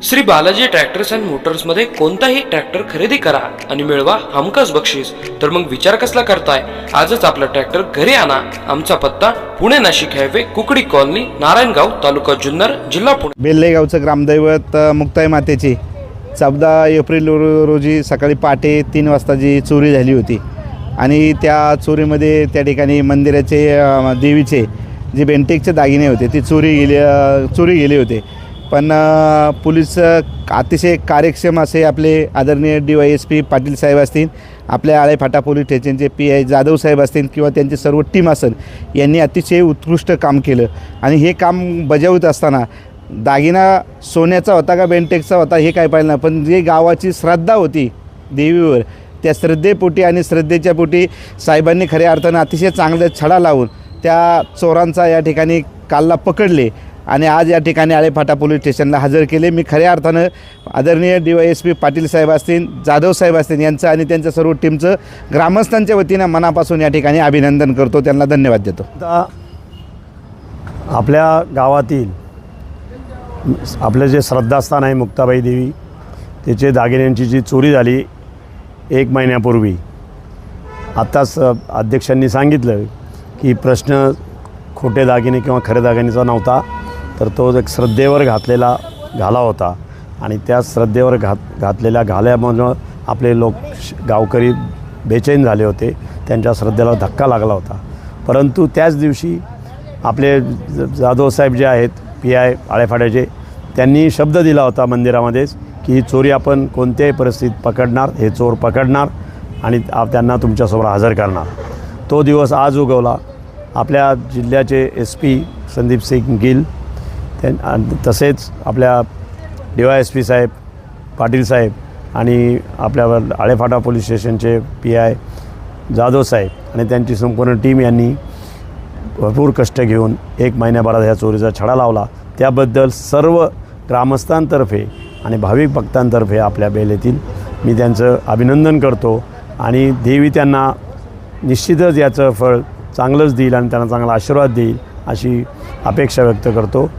Shri Balaji tractors and Motors मध्ये कोणताही tractor खरेदी करा आणि मिळवा हमखास बक्षीस। तर मग विचार कसला करताय, आजच आपला ट्रॅक्टर घरी आणा। आमचा पत्ता पुणे नाशिक हायवे, कुकडी कॉलनी, नारायणगाव, तालुका जुन्नर, जिल्हा पुणे। बेल्लेगावचं ग्रामदैवत मुक्ताई मातेची 14 एप्रिल रोजी सकाळी पहाटे 3 वाजता जी चोरी झाली होती आणि त्या चोरीमध्ये त्या ठिकाणी मंदिराचे देवीचे जे बेंटेकचे दागिने होते ते चोरी गेले होते। पण पोलीस अतिशय कार्यक्षम असे आपले आदरणीय DYSP पाटील साहेब असतील, आपल्या आळेफाटा पोलीस स्टेशनचे PI जाधव साहेब असतील किंवा त्यांची सर्व टीम असेल, यांनी अतिशय उत्कृष्ट काम केलं। आणि हे काम बजावत असताना दागिना सोन्याचा होता का बेंटेकचा होता हे काय पाहिलं नाही, पण जे गावाची श्रद्धा होती देवीवर, त्या श्रद्धेपोटी आणि श्रद्धेच्या पोटी साहेबांनी खऱ्या अर्थानं अतिशय चांगले छडा लावून त्या चोरांचा या ठिकाणी कालला पकडले आणि आज या ठिकाणी आळेफाटा पोलीस स्टेशनला हजर केले। मी खऱ्या अर्थानं आदरणीय DYSP पाटील साहेब असतील, जाधव साहेब असतील यांचं आणि त्यांच्या सर्व टीमचं ग्रामस्थांच्या वतीनं मनापासून या ठिकाणी अभिनंदन करतो, त्यांना धन्यवाद देतो। आपल्या गावातील आपलं जे श्रद्धास्थान आहे मुक्ताबाई देवी, त्याचे दागिन्यांची जी चोरी झाली 1 महिन्यापूर्वी, आत्ताच अध्यक्षांनी सांगितलं की प्रश्न खोटे दागिने किंवा खरे दागिन्याचा नव्हता, तर तो एक श्रद्धेवर घातलेला घाला होता आणि त्या श्रद्धेवर घातलेल्या घाल्यामुळं आपले लोक गावकरी बेचैन झाले होते, त्यांच्या श्रद्धेला धक्का लागला होता। परंतु त्याच दिवशी आपले जाधव साहेब जे आहेत PI आळेफाट्याचे, त्यांनी शब्द दिला होता मंदिरामध्येच की ही चोरी आपण कोणत्याही परिस्थितीत पकडणार, हे चोर पकडणार आणि त्यांना तुमच्यासमोर हजर करणार। तो दिवस आज उगवला। आपल्या जिल्ह्याचे SP संदीप सिंग गिल तसेच आपल्या DYSP साहेब पाटील साहेब आणि आपल्या आळेफाटा पोलीस स्टेशनचे PI जाधव साहेब आणि त्यांची संपूर्ण टीम यांनी भरपूर कष्ट घेऊन 1 महिन्याभरात ह्या चोरीचा छडा लावला। त्याबद्दल सर्व ग्रामस्थांतर्फे आणि भाविक भक्तांतर्फे आपल्या बेलेतील मी त्यांचं अभिनंदन करतो आणि देवी त्यांना निश्चितच याचं फळ चांगलंच देईल आणि त्यांना चांगला आशीर्वाद देईल अशी अपेक्षा व्यक्त करतो।